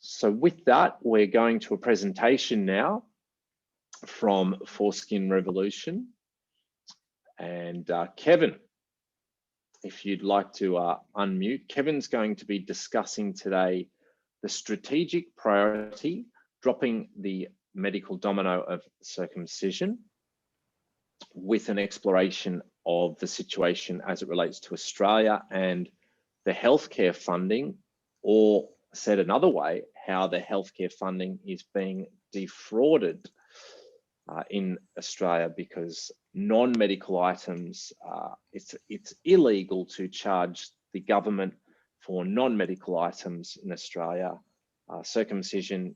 So with that, we're going to a presentation now from Foreskin Revolution. And Kevin, if you'd like to unmute, Kevin's going to be discussing today the strategic priority, dropping the medical domino of circumcision, with an exploration of the situation as it relates to Australia and the healthcare funding, or said another way, how the healthcare funding is being defrauded in Australia, because non-medical items, it's illegal to charge the government for non-medical items in Australia. Circumcision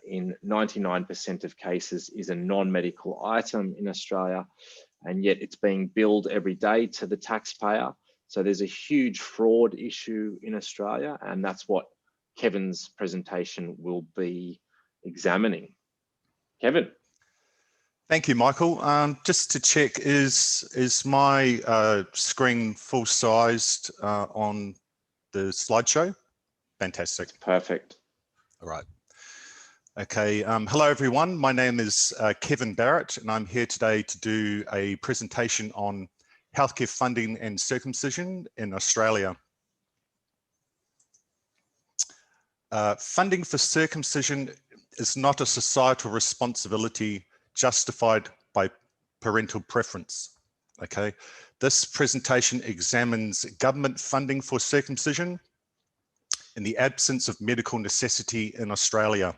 in 99% of cases is a non-medical item in Australia, and yet it's being billed every day to the taxpayer. So there's a huge fraud issue in Australia, and that's what Kevin's presentation will be examining. Kevin. Thank you, Michael. Just to check, is my screen full-sized on the slideshow? Fantastic. Perfect. All right. Okay. Hello, everyone. My name is Kevin Barrett, and I'm here today to do a presentation on healthcare funding and circumcision in Australia. Funding for circumcision is not a societal responsibility justified by parental preference. Okay, this presentation examines government funding for circumcision in the absence of medical necessity in Australia.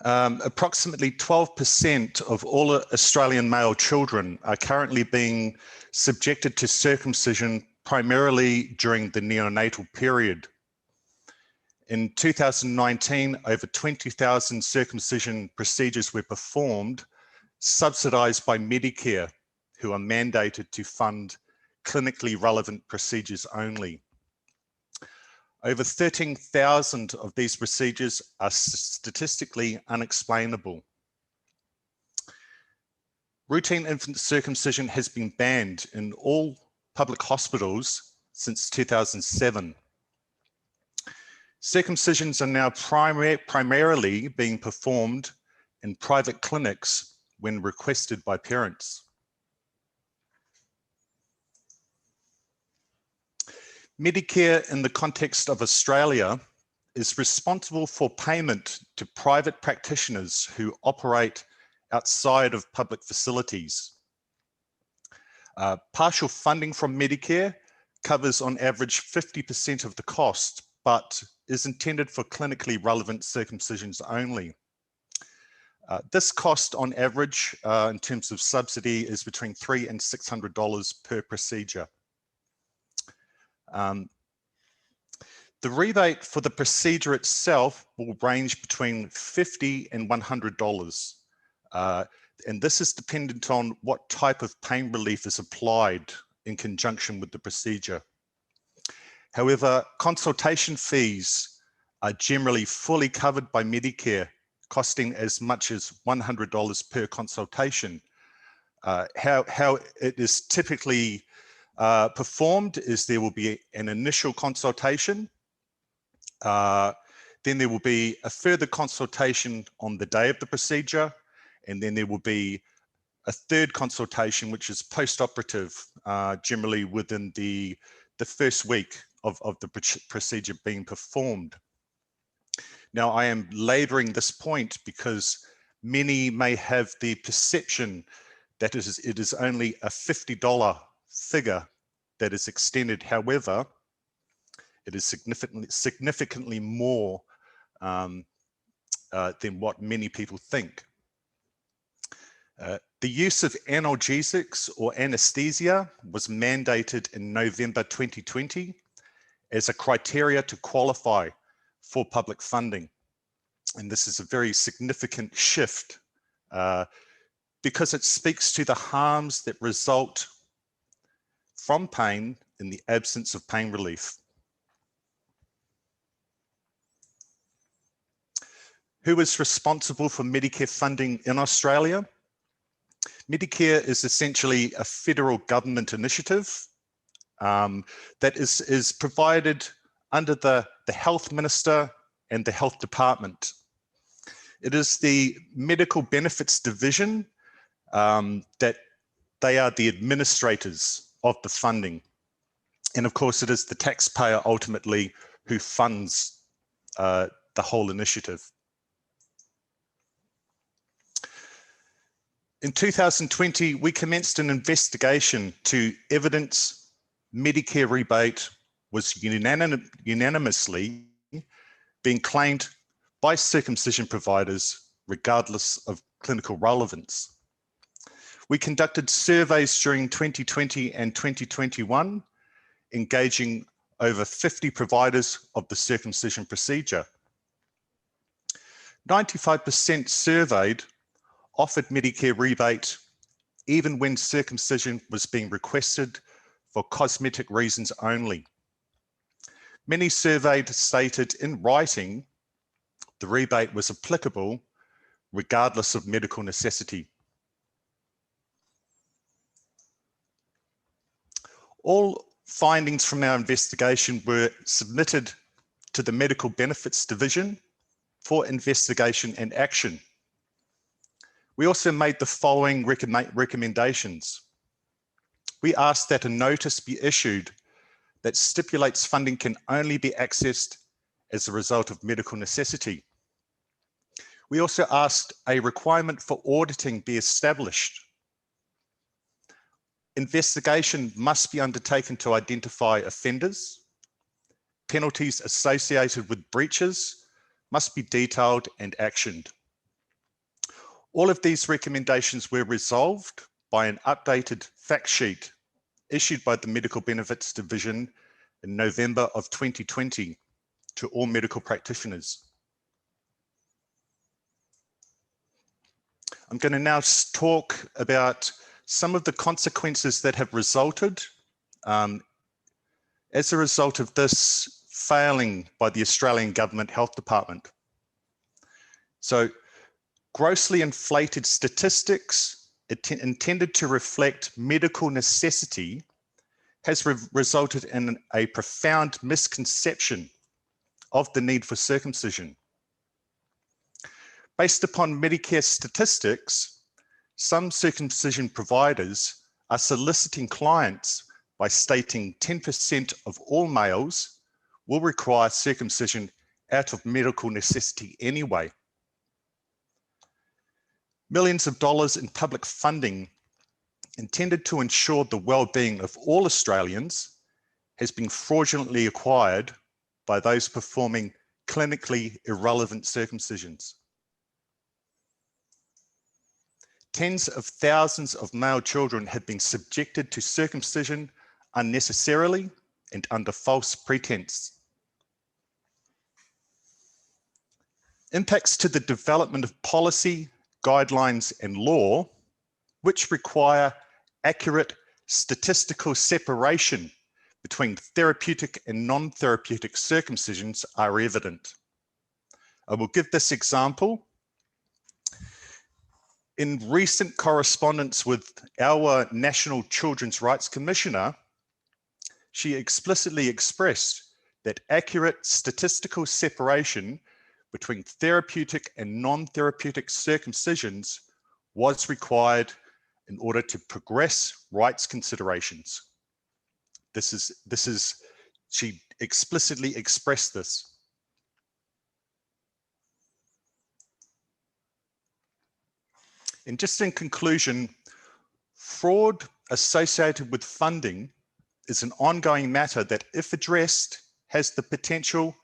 Approximately 12% of all Australian male children are currently being subjected to circumcision primarily during the neonatal period. In 2019, over 20,000 circumcision procedures were performed, subsidised by Medicare, who are mandated to fund clinically relevant procedures only. Over 13,000 of these procedures are statistically unexplainable. Routine infant circumcision has been banned in all public hospitals since 2007. Circumcisions are now primarily being performed in private clinics when requested by parents. Medicare, in the context of Australia, is responsible for payment to private practitioners who operate outside of public facilities. Partial funding from Medicare covers on average 50% of the cost, but is intended for clinically relevant circumcisions only. This cost on average in terms of subsidy is between $300 and $600 per procedure. The rebate for the procedure itself will range between $50 and $100. And this is dependent on what type of pain relief is applied in conjunction with the procedure. However, consultation fees are generally fully covered by Medicare, costing as much as $100 per consultation. How it is typically performed is there will be an initial consultation, then there will be a further consultation on the day of the procedure, and then there will be a third consultation, which is post-operative, generally within the first week of the procedure being performed. Now, I am laboring this point because many may have the perception that it is only a $50 figure that is extended. However, it is significantly more than what many people think. The use of analgesics or anesthesia was mandated in November 2020 as a criteria to qualify for public funding. And this is a very significant shift because it speaks to the harms that result from pain in the absence of pain relief. Who is responsible for Medicare funding in Australia? Medicare is essentially a federal government initiative that is provided under the Health Minister and the Health Department. It is the Medical Benefits Division that they are the administrators of the funding. And of course, it is the taxpayer ultimately who funds the whole initiative. In 2020, we commenced an investigation to evidence Medicare rebate was unanimously being claimed by circumcision providers, regardless of clinical relevance. We conducted surveys during 2020 and 2021, engaging over 50 providers of the circumcision procedure. 95% surveyed offered Medicare rebate even when circumcision was being requested for cosmetic reasons only. Many surveyed stated in writing the rebate was applicable regardless of medical necessity. All findings from our investigation were submitted to the Medical Benefits Division for investigation and action. We also made the following recommendations. We asked that a notice be issued that stipulates funding can only be accessed as a result of medical necessity. We also asked a requirement for auditing be established. Investigation must be undertaken to identify offenders. Penalties associated with breaches must be detailed and actioned. All of these recommendations were resolved by an updated fact sheet issued by the Medical Benefits Division in November of 2020 to all medical practitioners. I'm going to now talk about some of the consequences that have resulted as a result of this failing by the Australian Government Health Department. So, grossly inflated statistics intended to reflect medical necessity has resulted in a profound misconception of the need for circumcision. Based upon Medicare statistics, some circumcision providers are soliciting clients by stating 10% of all males will require circumcision out of medical necessity anyway. Millions of dollars in public funding intended to ensure the well-being of all Australians has been fraudulently acquired by those performing clinically irrelevant circumcisions. Tens of thousands of male children have been subjected to circumcision unnecessarily and under false pretense. Impacts to the development of policy, guidelines and law, which require accurate statistical separation between therapeutic and non-therapeutic circumcisions are evident. I will give this example. In recent correspondence with our National Children's Rights Commissioner, she explicitly expressed that accurate statistical separation between therapeutic and non-therapeutic circumcisions was required in order to progress rights considerations. She explicitly expressed this. And just in conclusion, fraud associated with funding is an ongoing matter that, if addressed, has the potential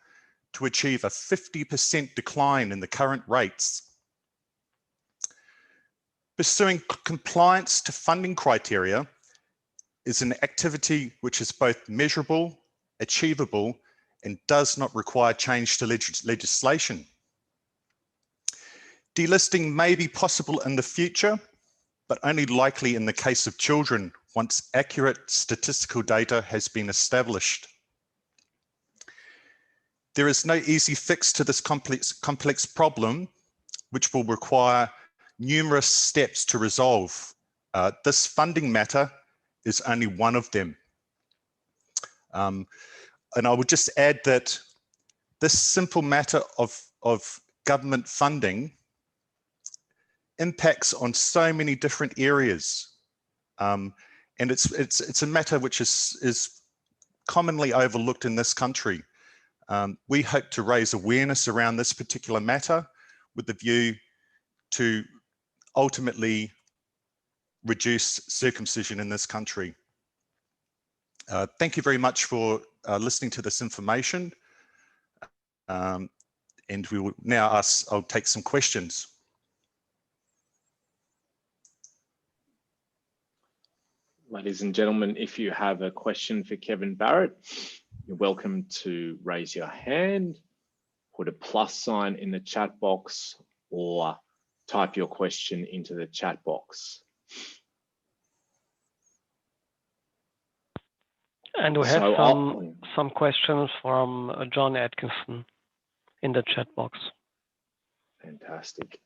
to achieve a 50% decline in the current rates. Pursuing compliance to funding criteria is an activity which is both measurable, achievable, and does not require change to legislation. Delisting may be possible in the future, but only likely in the case of children once accurate statistical data has been established. There is no easy fix to this complex problem, which will require numerous steps to resolve. This funding matter is only one of them. And I would just add that this simple matter of government funding impacts on so many different areas. And it's a matter which is commonly overlooked in this country. We hope to raise awareness around this particular matter with the view to ultimately reduce circumcision in this country. Thank you very much for listening to this information. And we will now I'll take some questions. Ladies and gentlemen, if you have a question for Kevin Barrett, you're welcome to raise your hand, put a plus sign in the chat box, or type your question into the chat box. And we have some questions from John Atkinson in the chat box. Fantastic.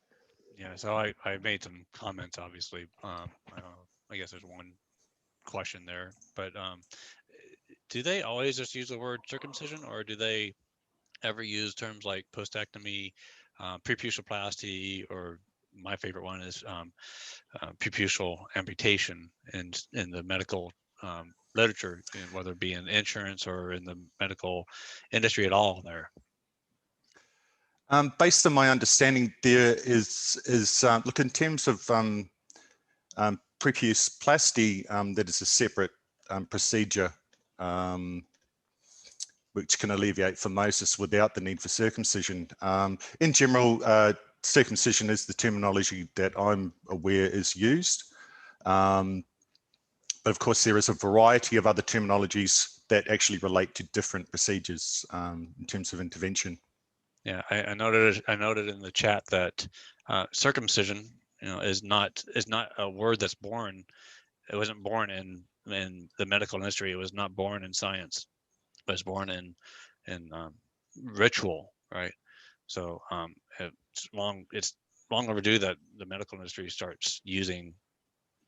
Yeah, so I made some comments, obviously. I guess there's one question there, but do they always just use the word circumcision, or do they ever use terms like postectomy, preputioplasty, or my favorite one is preputial amputation in the medical literature, whether it be in insurance or in the medical industry at all there? Based on my understanding, there is look, in terms of preputioplasty, that is a separate procedure which can alleviate phimosis without the need for circumcision. In general, circumcision is the terminology that I'm aware is used. But of course, there is a variety of other terminologies that actually relate to different procedures in terms of intervention. Yeah, I noted in the chat that circumcision, is not a word that's born. It wasn't born in the medical industry. It was not born in science. It was born in ritual, right? So it's long overdue that the medical industry starts using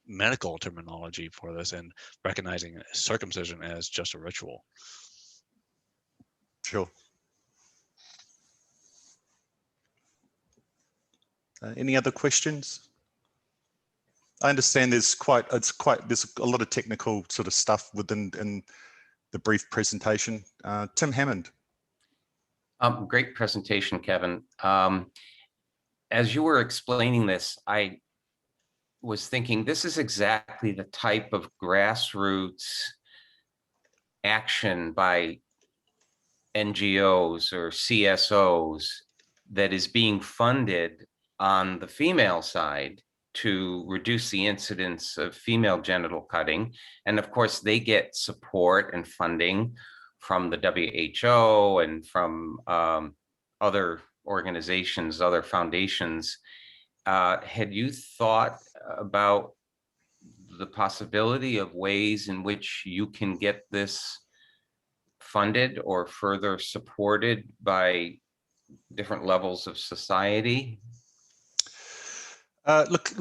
medical terminology for this and recognizing circumcision as just a ritual. Sure. Any other questions? I understand there's a lot of technical sort of stuff within the brief presentation. Tim Hammond. Great presentation, Kevin. As you were explaining this, I was thinking this is exactly the type of grassroots action by NGOs or CSOs that is being funded on the female side to reduce the incidence of female genital cutting. And of course, they get support and funding from the WHO and from other organizations, other foundations. Had you thought about the possibility of ways in which you can get this funded or further supported by different levels of society? Look,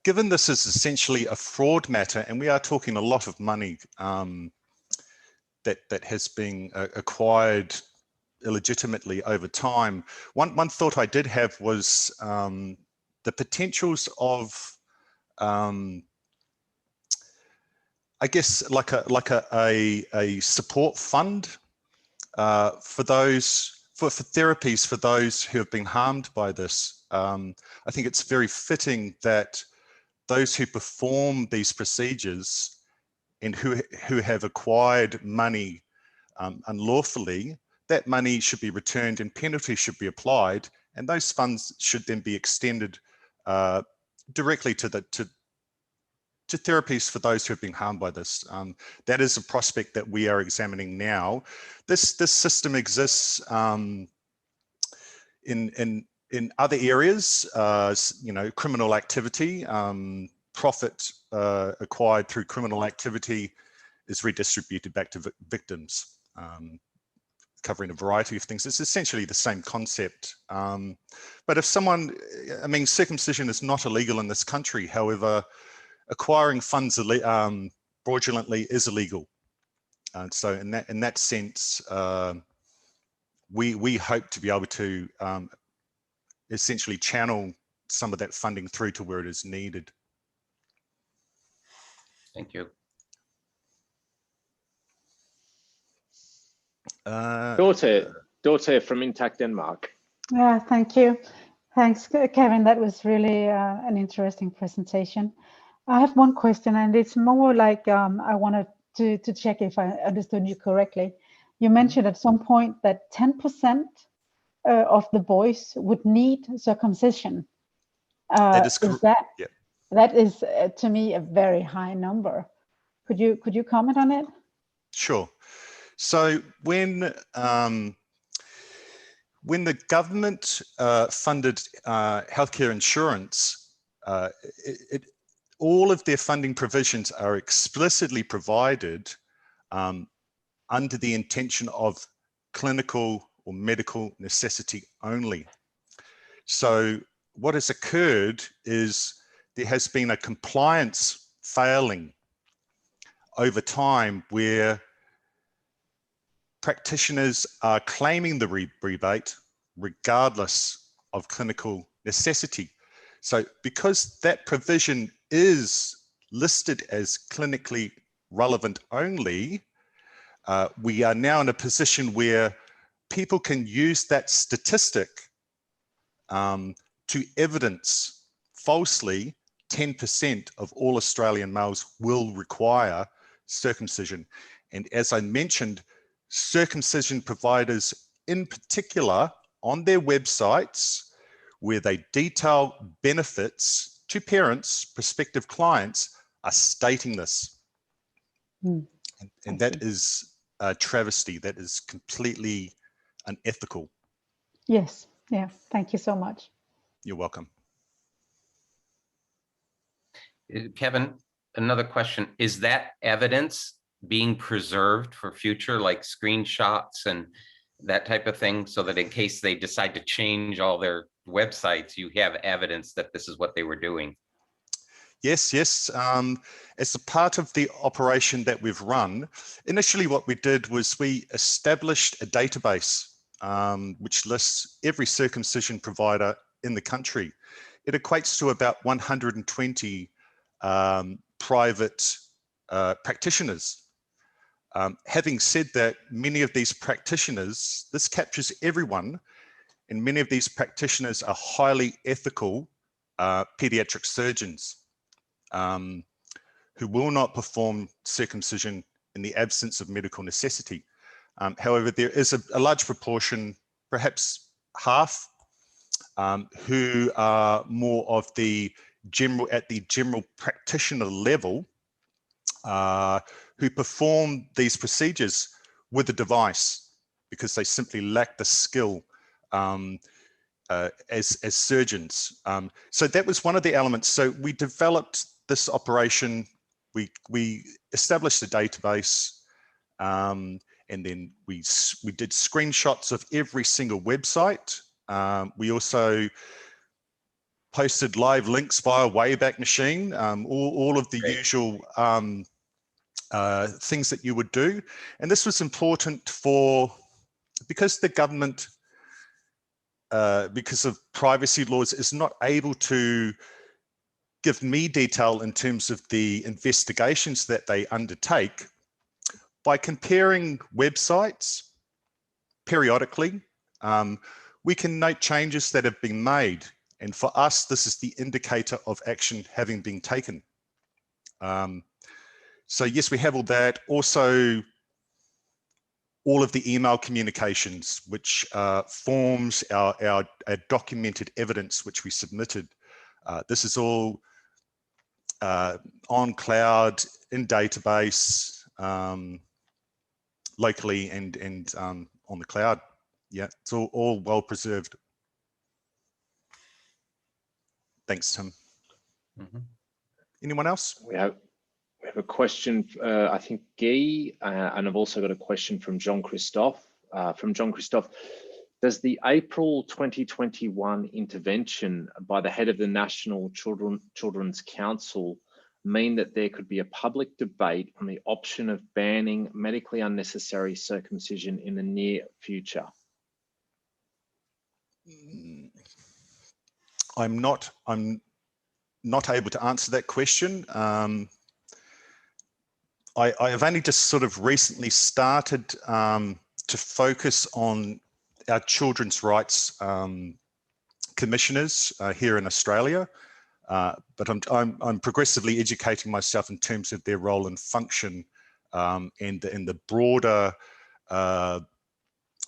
given this is essentially a fraud matter, and we are talking a lot of money that has been acquired illegitimately over time. One thought I did have was the potentials of, I guess, like a support fund for therapies for those who have been harmed by this. I think it's very fitting that those who perform these procedures and who have acquired money unlawfully, that money should be returned and penalties should be applied, and those funds should then be extended directly to therapies for those who have been harmed by this. That is a prospect that we are examining now. This system exists in other areas, criminal activity. Profit acquired through criminal activity is redistributed back to victims, covering a variety of things. It's essentially the same concept. But if someone, circumcision is not illegal in this country. However, acquiring funds fraudulently is illegal. And so in that sense, we hope to be able to essentially channel some of that funding through to where it is needed. Thank you. Dorte from Intact Denmark. Yeah, thank you. Thanks, Kevin. That was really an interesting presentation. I have one question, and it's more like I wanted to check if I understood you correctly. You mentioned at some point that 10% of the boys would need circumcision. That is correct. Yeah. That is to me a very high number. Could you comment on it? Sure. So when the government funded healthcare insurance, all of their funding provisions are explicitly provided under the intention of clinical or medical necessity only. So what has occurred is there has been a compliance failing over time where practitioners are claiming the rebate regardless of clinical necessity. So because that provision is listed as clinically relevant only, we are now in a position where people can use that statistic to evidence falsely 10% of all Australian males will require circumcision. And as I mentioned, circumcision providers in particular on their websites where they detail benefits to parents, prospective clients, are stating this. And that is a travesty. That is completely unethical. Yes. Yeah. Thank you so much. You're welcome. Kevin, another question. Is that evidence being preserved for future, like screenshots and that type of thing, so that in case they decide to change all their websites, you have evidence that this is what they were doing? Yes, yes. As a part of the operation that we've run, initially what we did was we established a database which lists every circumcision provider in the country. It equates to about 120 private practitioners. Having said that, many of these practitioners, this captures everyone, and many of these practitioners are highly ethical pediatric surgeons who will not perform circumcision in the absence of medical necessity. However, there is a large proportion, perhaps half, who are more of the general practitioner level, who perform these procedures with a device because they simply lack the skill as surgeons. So that was one of the elements. So we developed this operation, we established a database, and then we did screenshots of every single website. We also posted live links via Wayback Machine, all of the usual things that you would do. And this was important because the government, because of privacy laws, is not able to give me detail in terms of the investigations that they undertake. By comparing websites periodically, we can note changes that have been made. And for us, this is the indicator of action having been taken. So yes, we have all that. Also, all of the email communications, which forms our documented evidence, which we submitted. This is all on cloud, in database, locally and on the cloud. Yeah, it's all well preserved. Thanks, Tim. Anyone else? We have a question, I think, Guy, and I've also got a question from John Christophe. Does the April 2021 intervention by the head of the National Children's Council mean that there could be a public debate on the option of banning medically unnecessary circumcision in the near future? I'm not able to answer that question. I have only just sort of recently started to focus on our children's rights commissioners here in Australia, but I'm progressively educating myself in terms of their role and function and the broader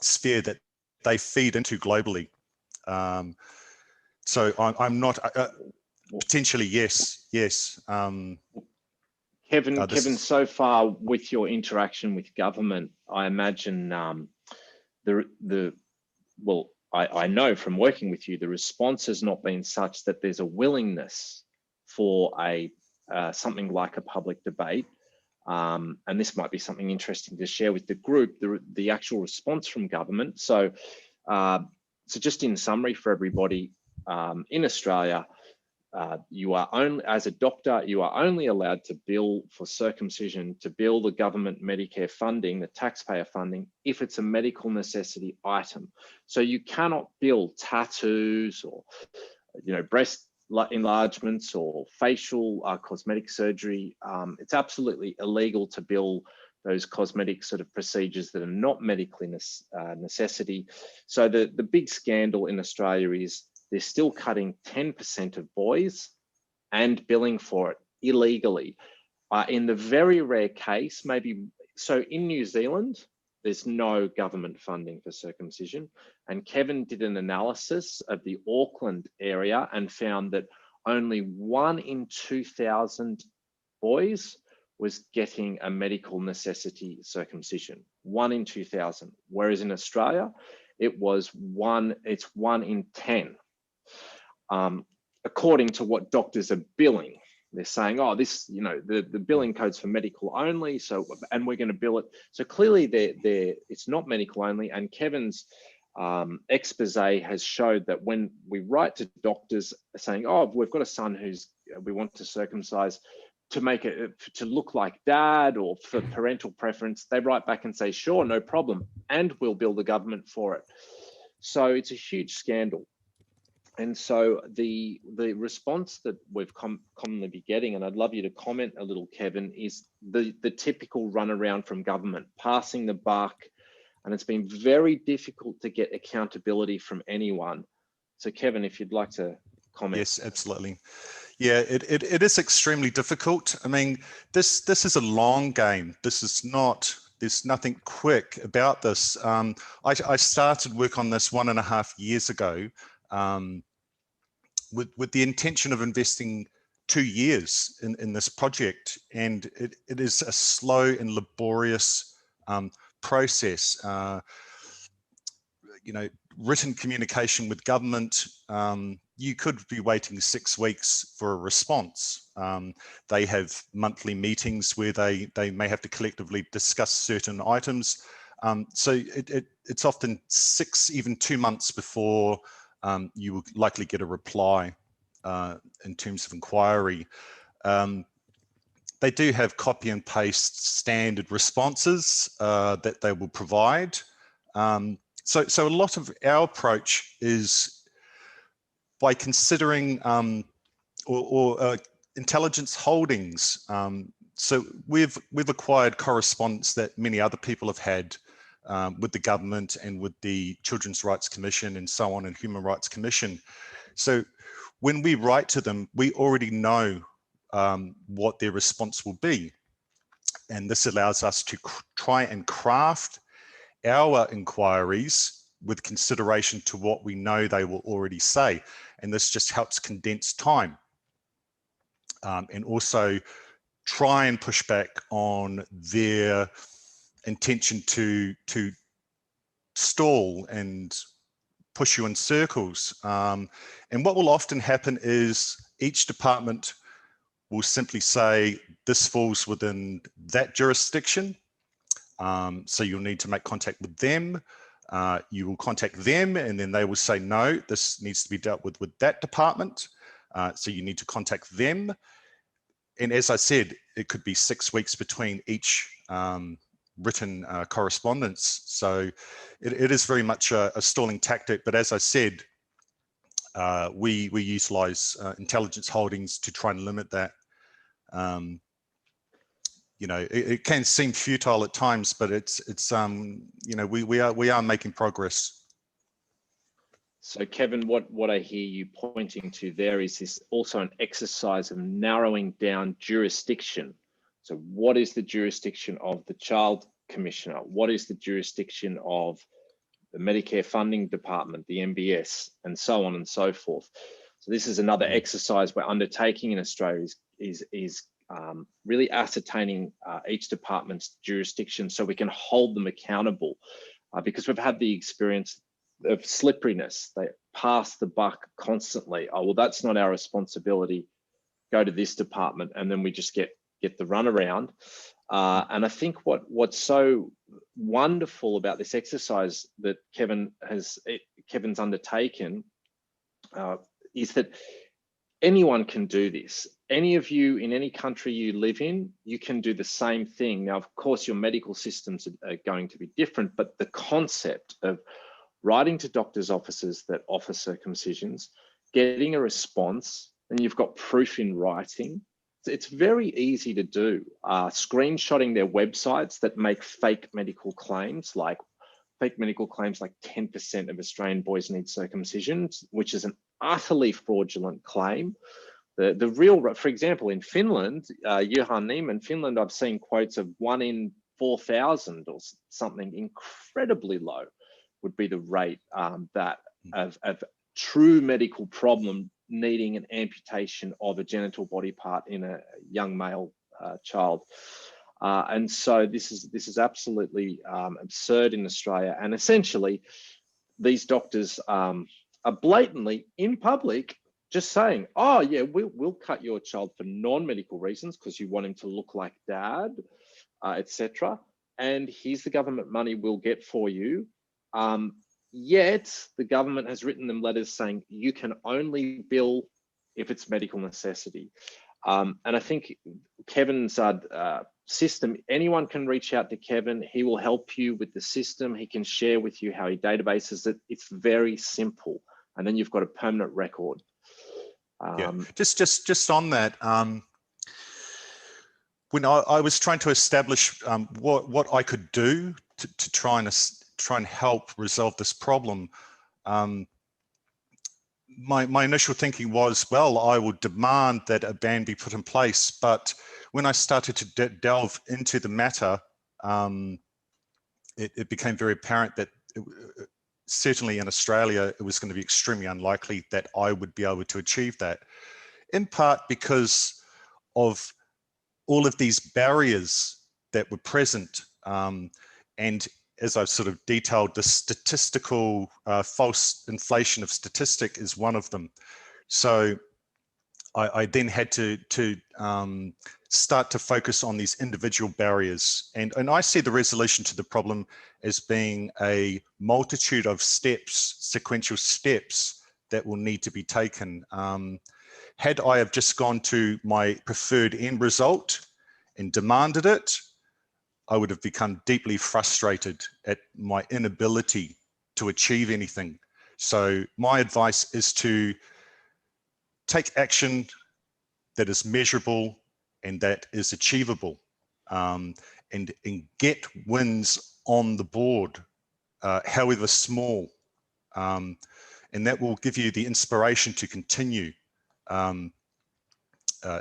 sphere that they feed into globally. So I'm not potentially yes. Kevin, so far with your interaction with government, I imagine I know from working with you, the response has not been such that there's a willingness for something like a public debate. And this might be something interesting to share with the group, the actual response from government. So just in summary for everybody, in Australia, you are only, as a doctor, you are only allowed to bill for circumcision, to bill the government Medicare funding, the taxpayer funding, if it's a medical necessity item. So you cannot bill tattoos or, breast enlargements or facial cosmetic surgery. It's absolutely illegal to bill those cosmetic sort of procedures that are not medically necessity. So the big scandal in Australia is they're still cutting 10% of boys and billing for it illegally. In the very rare case, so in New Zealand, there's no government funding for circumcision. And Kevin did an analysis of the Auckland area and found that only 1 in 2,000 boys was getting a medical necessity circumcision, 1 in 2,000. Whereas in Australia, it's 1 in 10. According to what doctors are billing. They're saying, oh, this, the billing code's for medical only, and we're going to bill it. So clearly it's not medical only, and Kevin's expose has showed that when we write to doctors saying, oh, we've got a son we want to circumcise to make it to look like dad or for parental preference, they write back and say, sure, no problem, and we'll bill the government for it. So it's a huge scandal. And so the response that we've commonly be getting, and I'd love you to comment a little, Kevin, is the typical runaround from government, passing the buck, and it's been very difficult to get accountability from anyone. So Kevin, if you'd like to comment. Yes, absolutely. Yeah, it is extremely difficult. I mean, this is a long game. There's nothing quick about this. I started work on this 1.5 years ago. With the intention of investing 2 years in this project, and it is a slow and laborious process. Written communication with government, you could be waiting 6 weeks for a response. They have monthly meetings where they may have to collectively discuss certain items. So it's often 6, even 2 months before you will likely get a reply in terms of inquiry. They do have copy and paste standard responses that they will provide. So a lot of our approach is by considering intelligence holdings. So we've acquired correspondence that many other people have had with the government and with the Children's Rights Commission and so on, and Human Rights Commission. So when we write to them, we already know what their response will be. And this allows us to try and craft our inquiries with consideration to what we know they will already say. And this just helps condense time. And also try and push back on their intention to stall and push you in circles. And what will often happen is each department will simply say, this falls within that jurisdiction. So you'll need to make contact with them. You will contact them and then they will say, no, this needs to be dealt with that department. So you need to contact them. and as I said, it could be 6 weeks between each written correspondence. So it is very much a stalling tactic. But as I said, we utilize intelligence holdings to try and limit that. You know, it can seem futile at times, but it's you know, we are making progress. So Kevin, what I hear you pointing to there is this also an exercise of narrowing down jurisdiction. So what is the jurisdiction of the Child Commissioner? What is the jurisdiction of the Medicare Funding Department, the MBS, and so on and so forth? So this is another exercise we're undertaking in Australia, is really ascertaining each department's jurisdiction so we can hold them accountable, because we've had the experience of slipperiness. They pass the buck constantly. Oh, well, that's not our responsibility. Go to this department, and then we just get the runaround. And I think what's so wonderful about this exercise that Kevin's undertaken is that anyone can do this. Any of you in any country you live in, you can do the same thing. Now, of course, your medical systems are going to be different, but the concept of writing to doctors' offices that offer circumcisions, getting a response, and you've got proof in writing. It's very easy to do. Screenshotting their websites that make fake medical claims, like 10% of Australian boys need circumcision, which is an utterly fraudulent claim. The real, for example, in Finland, Juha Niemen, Finland, I've seen quotes of 1 in 4,000 or something incredibly low would be the rate that of true medical problem needing an amputation of a genital body part in a young male child. And so this is absolutely absurd in Australia. And essentially, these doctors are blatantly in public just saying, oh yeah, we'll cut your child for non-medical reasons because you want him to look like dad, etc. And here's the government money we'll get for you. Yet the government has written them letters saying you can only bill if it's medical necessity. And I think Kevin's system, anyone can reach out to Kevin. He will help you with the system. He can share with you how he databases it. It's very simple. And then you've got a permanent record. Yeah, just on that, when I was trying to establish what I could do to try and help resolve this problem, my initial thinking was, well, I would demand that a ban be put in place. But when I started to delve into the matter, it became very apparent that certainly in Australia, it was going to be extremely unlikely that I would be able to achieve that, in part because of all of these barriers that were present. And as I've sort of detailed, the statistical false inflation of statistic is one of them. So I then had to start to focus on these individual barriers. And I see the resolution to the problem as being a multitude of steps, sequential steps that will need to be taken. Had I have just gone to my preferred end result and demanded it, I would have become deeply frustrated at my inability to achieve anything. So my advice is to take action that is measurable and that is achievable, and get wins on the board, however small, and that will give you the inspiration to continue. And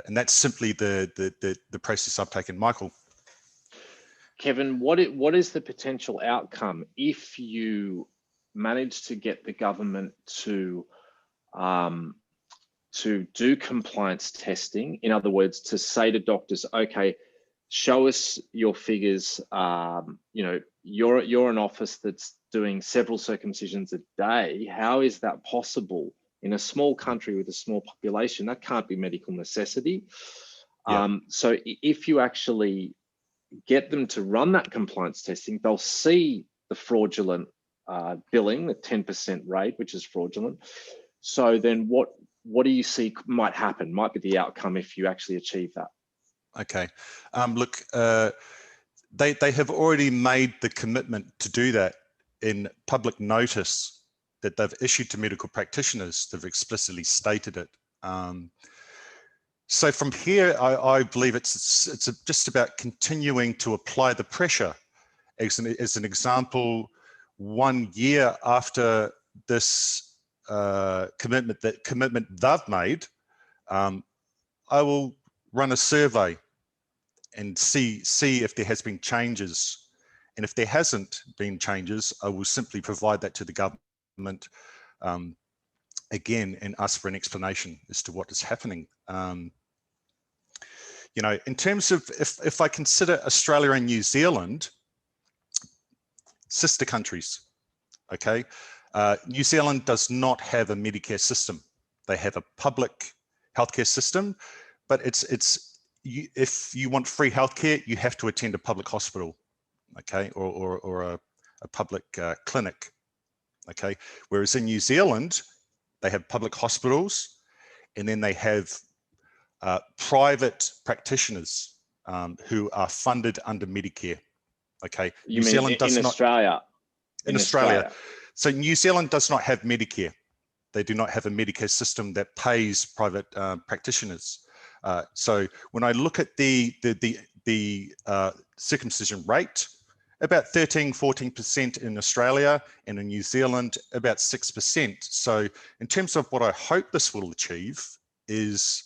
that's simply the process I've taken. Michael. Kevin, what is the potential outcome if you manage to get the government to do compliance testing? In other words, to say to doctors, okay, show us your figures. You know, you're an office that's doing several circumcisions a day. How is that possible in a small country with a small population? That can't be medical necessity. Yeah. So if you actually get them to run that compliance testing, they'll see the fraudulent billing, the 10% rate, which is fraudulent. So then what do you see might happen, might be the outcome if you actually achieve that? Okay. Look, they have already made the commitment to do that in public notice that they've issued to medical practitioners. They've explicitly stated it. So from here, I believe it's just about continuing to apply the pressure. As an example, 1 year after this commitment they've made, I will run a survey and see if there has been changes. And if there hasn't been changes, I will simply provide that to the government again and ask for an explanation as to what is happening. You know, in terms of if I consider Australia and New Zealand, sister countries, okay? New Zealand does not have a Medicare system. They have a public healthcare system, but if you want free healthcare, you have to attend a public hospital, okay, or a public clinic, okay? Whereas in New Zealand, they have public hospitals, and then they have private practitioners who are funded under Medicare. Okay, New Zealand does not. In Australia. So New Zealand does not have Medicare. They do not have a Medicare system that pays private practitioners. So when I look at the circumcision rate, about 13–14% in Australia, and in New Zealand about 6%. So in terms of what I hope this will achieve is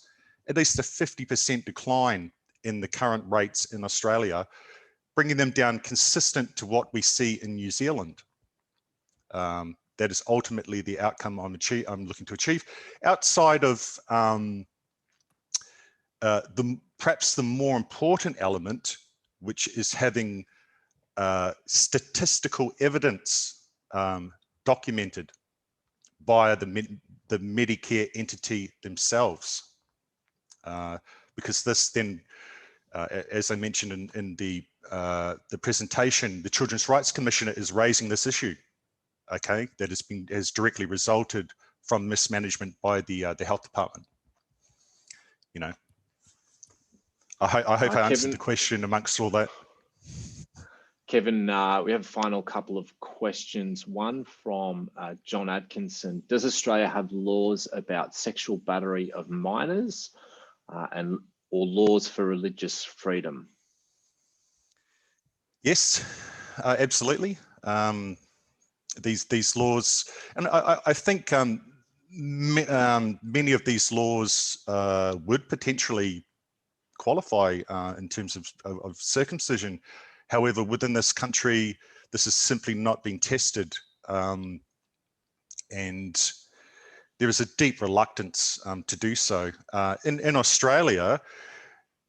at least a 50% decline in the current rates in Australia, bringing them down consistent to what we see in New Zealand. That is ultimately the outcome I'm looking to achieve. Outside of perhaps the more important element, which is having statistical evidence documented by the Medicare entity themselves. Because this then, as I mentioned in the presentation, the Children's Rights Commissioner is raising this issue, okay, that has directly resulted from mismanagement by the health department. You know, I hope I answered the question amongst all that. Kevin, we have a final couple of questions. One from John Atkinson. Does Australia have laws about sexual battery of minors or laws for religious freedom? Yes, absolutely. These laws, and I think many of these laws would potentially qualify in terms of circumcision. However, within this country, this has simply not been tested, and there is a deep reluctance to do so. In Australia,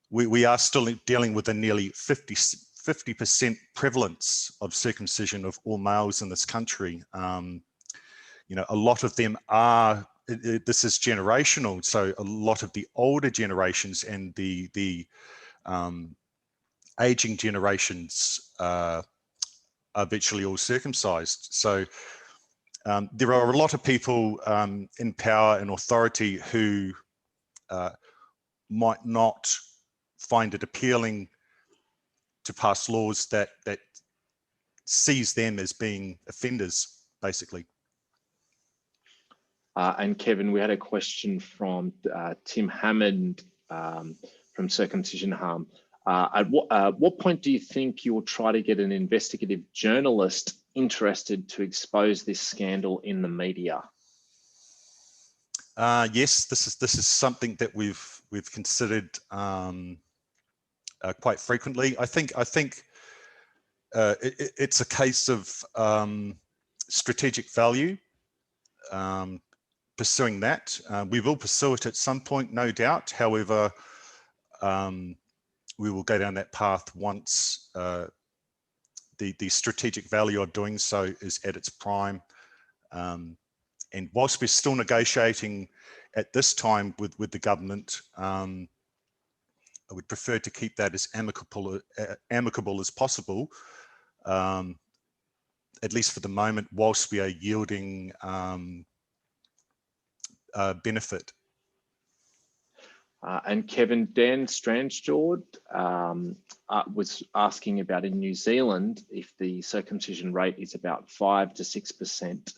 we are still dealing with a nearly 50% prevalence of circumcision of all males in this country. You know, a lot of them are, this is generational, so a lot of the older generations and the aging generations are virtually all circumcised. So there are a lot of people in power and authority who might not find it appealing to pass laws that sees them as being offenders, basically. And Kevin, we had a question from Tim Hammond from Circumcision Harm. At what point do you think you will try to get an investigative journalist interested to expose this scandal in the media? Yes, this is something that we've considered quite frequently. I think it's a case of strategic value. Pursuing that, we will pursue it at some point, no doubt. However, we will go down that path once the strategic value of doing so is at its prime. And whilst we're still negotiating at this time with the government, I would prefer to keep that as amicable as possible, at least for the moment, whilst we are yielding benefit. And Kevin, Dan Strandsjord was asking about in New Zealand if the circumcision rate is about 5 to 6%.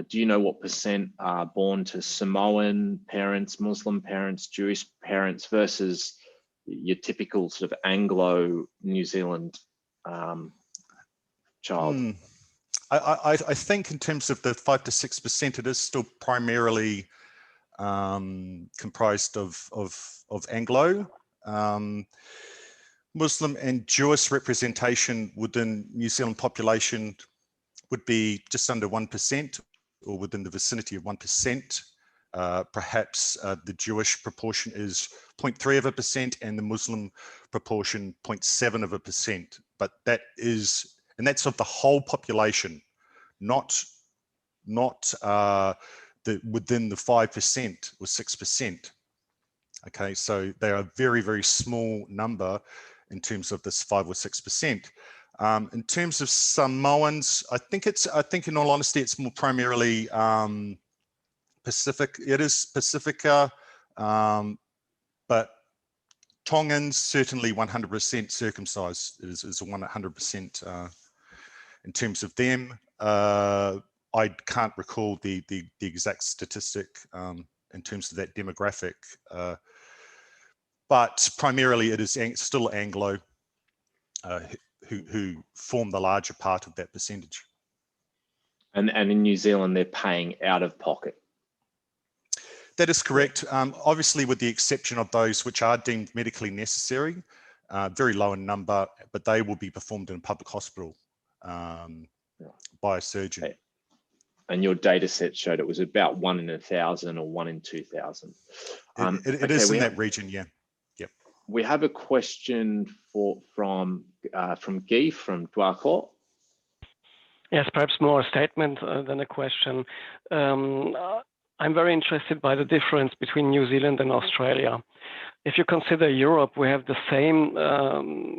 Do you know what percent are born to Samoan parents, Muslim parents, Jewish parents versus your typical sort of Anglo New Zealand child? I think in terms of the 5 to 6%, it is still primarily comprised of Anglo. Muslim and Jewish representation within New Zealand population would be just under 1% or within the vicinity of 1%. Perhaps the Jewish proportion is 0.3% and the Muslim proportion 0.7%. But that is, and that's of the whole population, not within the 5% or 6%. Okay, so they are a very, very small number in terms of this 5 or 6%. In terms of Samoans, I think in all honesty, it's more primarily Pacific. It is Pacifica, but Tongans certainly 100% circumcised is 100% in terms of them. I can't recall the exact statistic in terms of that demographic, but primarily it is still Anglo who form the larger part of that percentage. And in New Zealand, they're paying out of pocket. That is correct. Obviously, with the exception of those which are deemed medically necessary, very low in number, but they will be performed in a public hospital by a surgeon. Okay. And your data set showed it was about 1 in 1,000 or 1 in 2,000. It is in that region, yeah. Yep. We have a question from Guy from Dwako. Yes, perhaps more a statement than a question. I'm very interested by the difference between New Zealand and Australia. If you consider Europe, we have the same,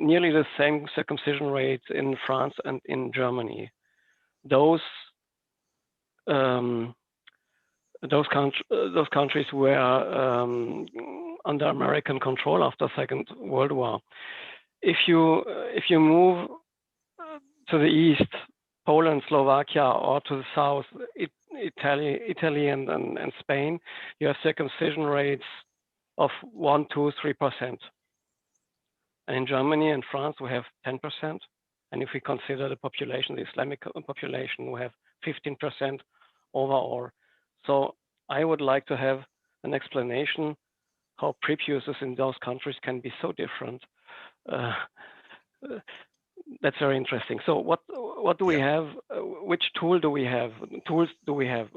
nearly the same circumcision rates in France and in Germany. Those countries were under American control after Second World War. If you move to the east, Poland, Slovakia, or to the south, Italy and Spain, you have circumcision rates of 1, 2, 3%. And in Germany and France, we have 10%. And if we consider the population, the Islamic population, we have 15% overall. So I would like to have an explanation how prepuces in those countries can be so different. That's very interesting. So what do we have? Which tool do we have? Tools do we have?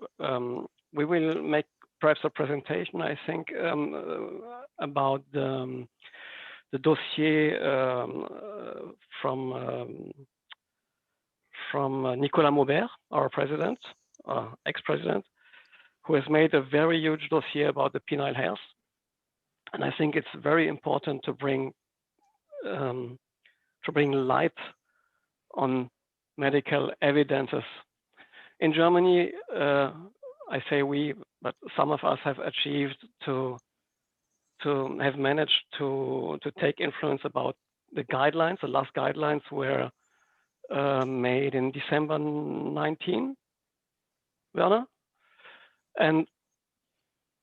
We will make perhaps a presentation, I think, about the dossier from Nicolas Maubert, our president, ex-president, who has made a very huge dossier about the penile hairs. And I think it's very important to bring light on medical evidences. In Germany, I say we, but some of us have achieved to have managed to take influence about the guidelines. The last guidelines were made in December 19, Werner, and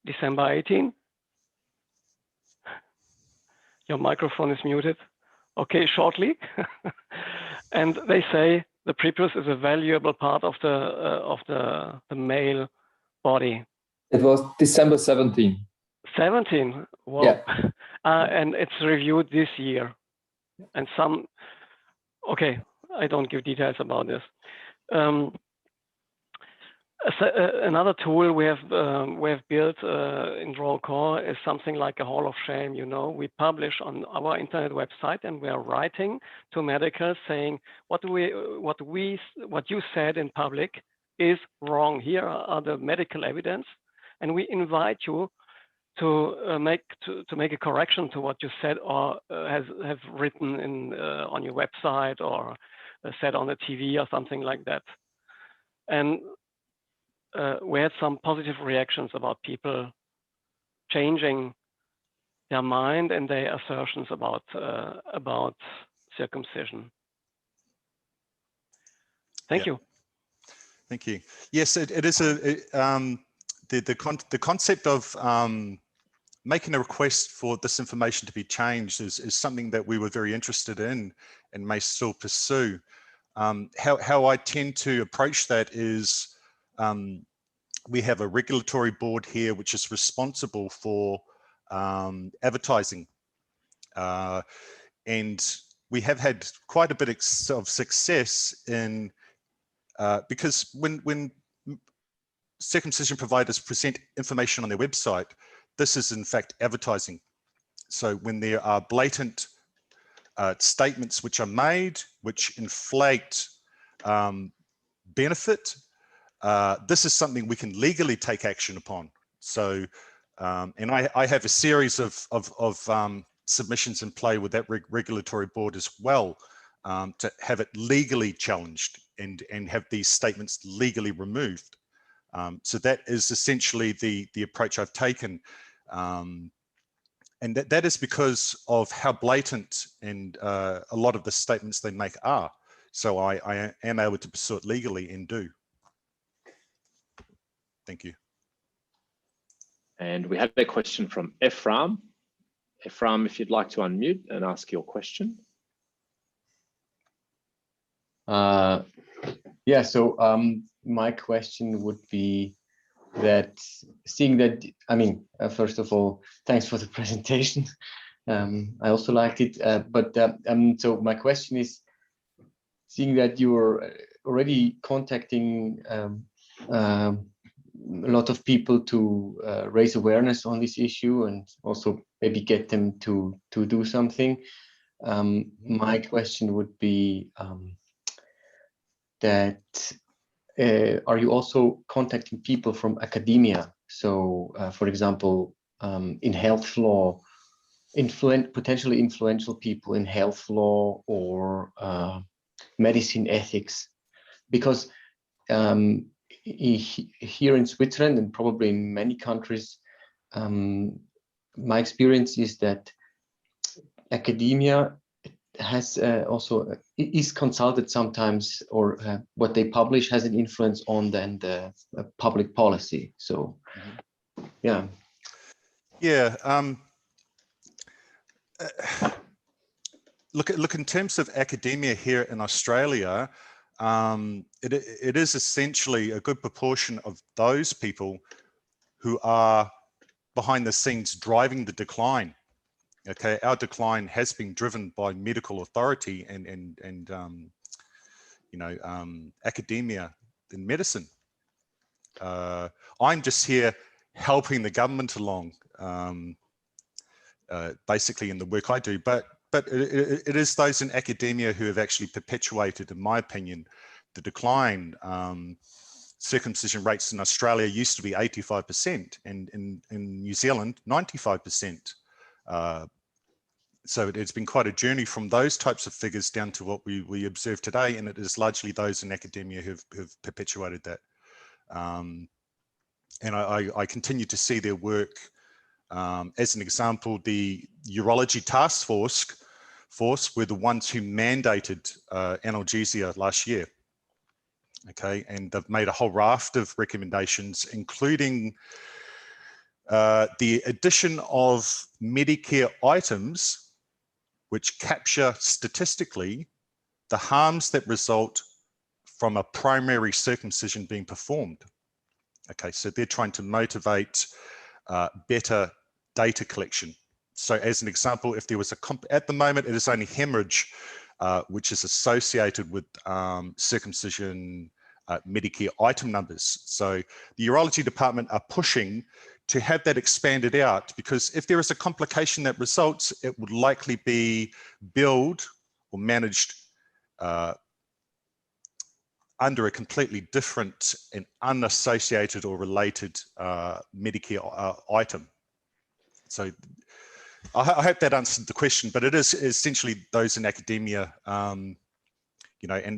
December 18. Your microphone is muted. Okay, shortly. And they say the prepuce is a valuable part of the male body. It was December 17. 17. Wow. Yeah. And it's reviewed this year. And okay, I don't give details about this. Another tool we have built in Draw Core is something like a Hall of Shame. You know, we publish on our internet website, and we are writing to medicals saying what you said in public is wrong. Here are the medical evidence, and we invite you to make a correction to what you said or have written on your website or said on the TV or something like that. And we had some positive reactions about people changing their mind and their assertions about circumcision. Thank you. Thank you. Yes, it is the concept of making a request for this information to be changed is something that we were very interested in and may still pursue. How I tend to approach that is we have a regulatory board here which is responsible for advertising, and we have had quite a bit of success in because when circumcision providers present information on their website, this is in fact advertising. So when there are blatant statements which are made which inflate benefit, this is something we can legally take action upon. So and I have a series of submissions in play with that regulatory board as well, to have it legally challenged and have these statements legally removed. So that is essentially the approach I've taken. And that is because of how blatant and a lot of the statements they make are. So I am able to pursue it legally and do. Thank you. And we have a question from Ephraim. Ephraim, if you'd like to unmute and ask your question. Yeah, so my question would be that, seeing that, I mean, first of all, thanks for the presentation. I also liked it, so my question is, seeing that you're already contacting a lot of people to raise awareness on this issue and also maybe get them to do something, my question would be that are you also contacting people from academia? So, for example, in health law, potentially influential people in health law or medicine ethics, because here in Switzerland and probably in many countries, my experience is that academia has is consulted sometimes, or what they publish has an influence on then the public policy. So, yeah. Look, in terms of academia here in Australia, it is essentially a good proportion of those people who are behind the scenes driving the decline. Okay, our decline has been driven by medical authority and academia in medicine. I'm just here helping the government along, basically in the work I do. But it is those in academia who have actually perpetuated, in my opinion, the decline. Circumcision rates in Australia used to be 85%, and in New Zealand 95%. So it's been quite a journey from those types of figures down to what we observe today, and it is largely those in academia who've perpetuated that. And I continue to see their work. As an example, the Urology Task Force were the ones who mandated analgesia last year. Okay, and they've made a whole raft of recommendations, including the addition of Medicare items which capture statistically the harms that result from a primary circumcision being performed. Okay, so they're trying to motivate better data collection. So as an example, if there was at the moment, it is only hemorrhage, which is associated with circumcision Medicare item numbers. So the urology department are pushing to have that expanded out, because if there is a complication that results, it would likely be billed or managed under a completely different and unassociated or related Medicare item. So I hope that answered the question, but it is essentially those in academia, and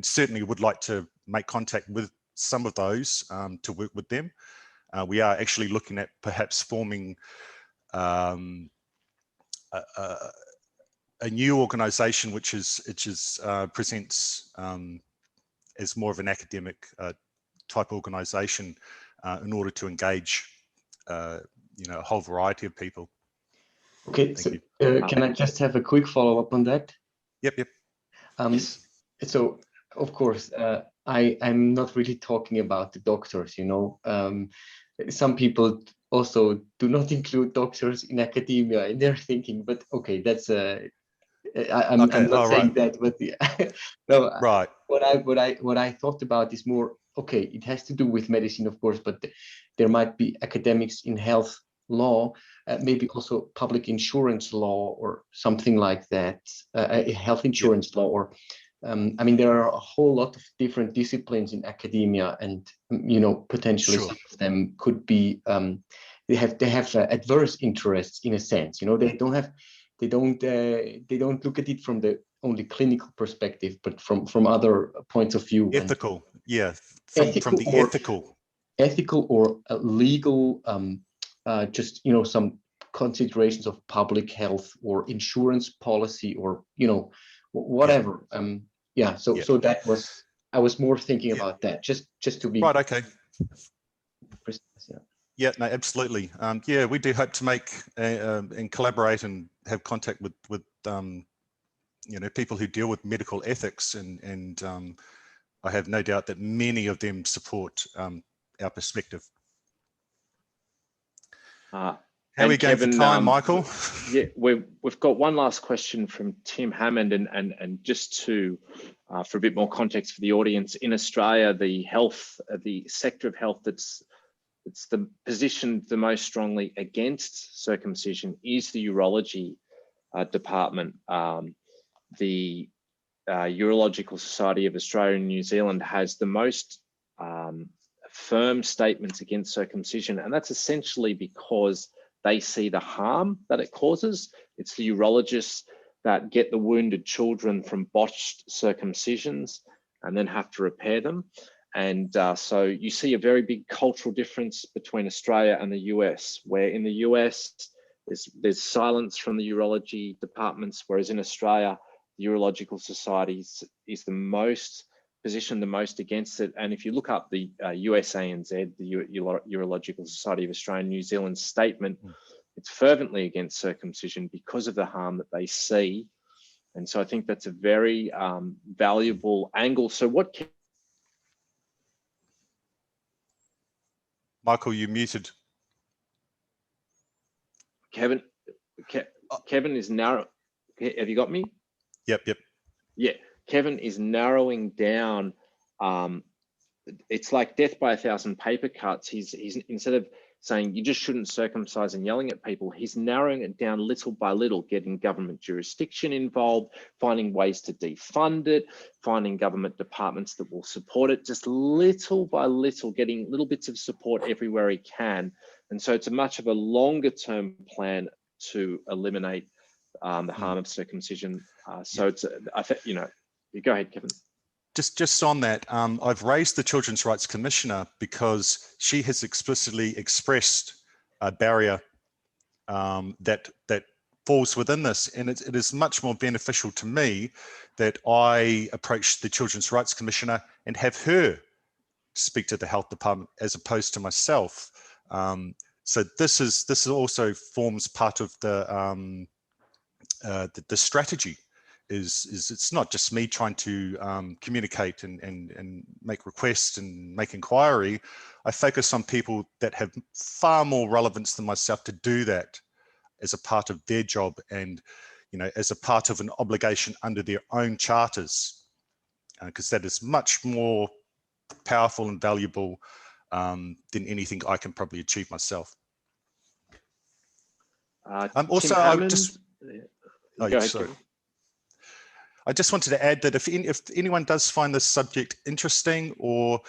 certainly would like to make contact with some of those to work with them. We are actually looking at perhaps forming a new organization which presents as more of an academic type organization in order to engage a whole variety of people. Okay, Thank so can I just have a quick follow-up on that? Yep. Yes. So, of course, I'm not really talking about the doctors, some people also do not include doctors in academia in their thinking, but okay, that's I'm not saying that, but no, right. What I thought about is more, okay, it has to do with medicine, of course, but there might be academics in health law, maybe also public insurance law or something like that, health insurance law, or I mean, there are a whole lot of different disciplines in academia, and potentially some of them could be they have adverse interests in a sense. They don't look at it from the only clinical perspective, but from other points of view. Ethical, from the ethical or legal, just some considerations of public health or insurance policy, or whatever. So that was, I was more thinking about that, just to be right. Okay. precise. Yeah, no, absolutely. We do hope to make and collaborate and have contact with people who deal with medical ethics, and I have no doubt that many of them support our perspective. How are we going for time, Michael? Yeah, we've got one last question from Tim Hammond, and just to for a bit more context for the audience, in Australia, the sector of health it's positioned the most strongly against circumcision is the urology department. The Urological Society of Australia and New Zealand has the most firm statements against circumcision, and that's essentially because they see the harm that it causes. It's the urologists that get the wounded children from botched circumcisions and then have to repair them. And so you see a very big cultural difference between Australia and the US, where in the US, there's silence from the urology departments, whereas in Australia, the Urological Society is the most positioned the most against it. And if you look up the USANZ, the Urological Society of Australia and New Zealand statement, it's fervently against circumcision because of the harm that they see. And so I think that's a very valuable angle. So what Michael, you muted. Kevin is narrow. Have you got me? Yep. Yeah, Kevin is narrowing down. It's like death by 1,000 paper cuts. He's instead of saying you just shouldn't circumcise and yelling at people, he's narrowing it down little by little, getting government jurisdiction involved, finding ways to defund it, finding government departments that will support it, just little by little, getting little bits of support everywhere he can. And so it's a much of a longer term plan to eliminate the harm of circumcision. So it's, I think, you go ahead, Kevin. Just on that, I've raised the Children's Rights Commissioner because she has explicitly expressed a barrier that falls within this, and it is much more beneficial to me that I approach the Children's Rights Commissioner and have her speak to the health department as opposed to myself. So this also forms part of the strategy. Is it's not just me trying to communicate and make requests and make inquiry. I focus on people that have far more relevance than myself to do that as a part of their job, and as a part of an obligation under their own charters, because that is much more powerful and valuable than anything I can probably achieve myself. Also, I just wanted to add that if anyone does find this subject interesting or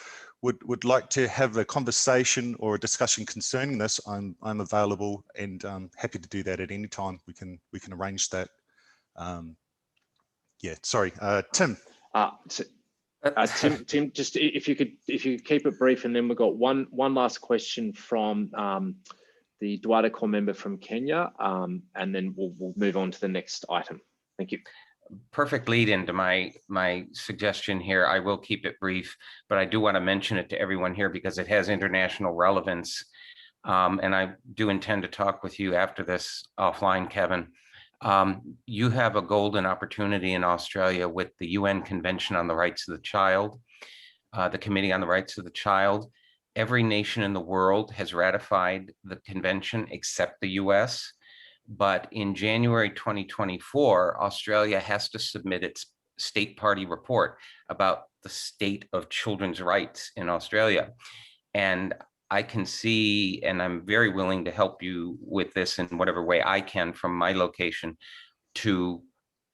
would like to have a conversation or a discussion concerning this, I'm available and happy to do that at any time. We can arrange that. Sorry, Tim. Tim, just if you could keep it brief, and then we've got one last question from the Duarte Core member from Kenya, and then we'll move on to the next item. Thank you. Perfect lead into my suggestion here. I will keep it brief, but I do want to mention it to everyone here because it has international relevance. And I do intend to talk with you after this offline, Kevin. You have a golden opportunity in Australia with the UN Convention on the Rights of the Child, the Committee on the Rights of the Child. Every nation in the world has ratified the convention except the US. But in January 2024, Australia has to submit its state party report about the state of children's rights in Australia. And I can see, and I'm very willing to help you with this in whatever way I can from my location, to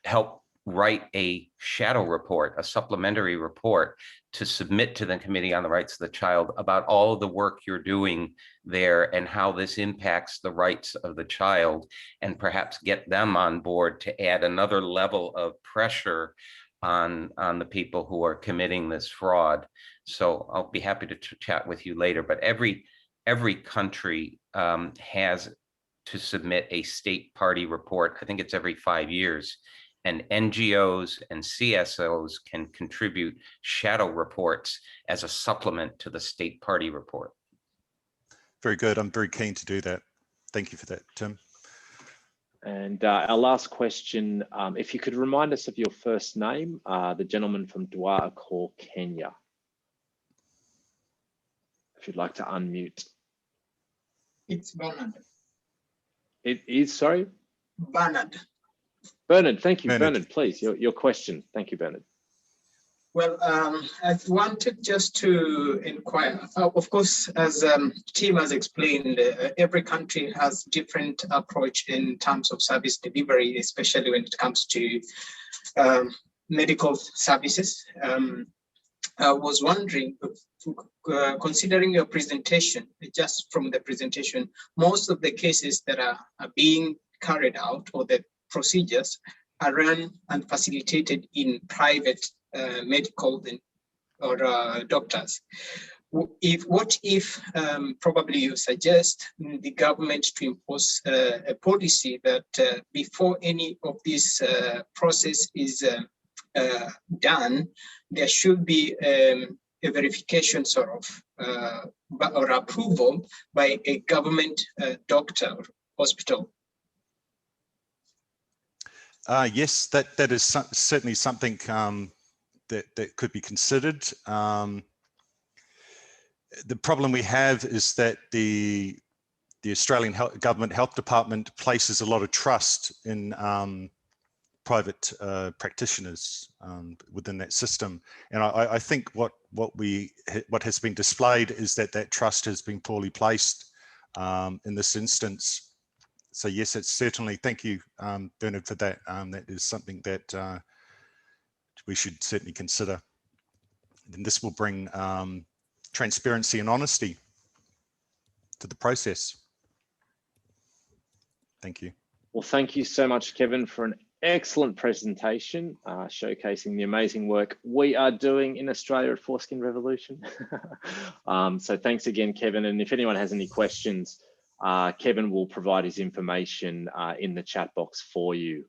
help write a shadow report, a supplementary report to submit to the Committee on the Rights of the Child about all of the work you're doing there and how this impacts the rights of the child, and perhaps get them on board to add another level of pressure on the people who are committing this fraud. So I'll be happy to chat with you later, but every country has to submit a state party report. I think it's every 5 years. And NGOs and CSOs can contribute shadow reports as a supplement to the state party report. Very good. I'm very keen to do that. Thank you for that, Tim. And our last question, if you could remind us of your first name, the gentleman from Duarte Core, Kenya. If you'd like to unmute. It's Bernard. It is, sorry? Bernard. Bernard, thank you. Bernard, Bernard, please, your question. Thank you, Bernard. Well, I wanted just to inquire. Of course, as Tim has explained, every country has different approach in terms of service delivery, especially when it comes to medical services. I was wondering, considering your presentation, just from the presentation, most of the cases that are being carried out, or the procedures, are run and facilitated in private medical or doctors. What if probably you suggest the government to impose a policy that before any of this process is done, there should be a verification sort of or approval by a government doctor or hospital? Yes, that is certainly something that could be considered. The problem we have is that the Australian Government Health Department places a lot of trust in private practitioners within that system, and I think what has been displayed is that trust has been poorly placed in this instance. So yes, it's certainly, thank you, Bernard, for that. That is something that we should certainly consider. And this will bring transparency and honesty to the process. Thank you. Well, thank you so much, Kevin, for an excellent presentation, showcasing the amazing work we are doing in Australia at Foreskin Revolution. So thanks again, Kevin. And if anyone has any questions, Kevin will provide his information in the chat box for you.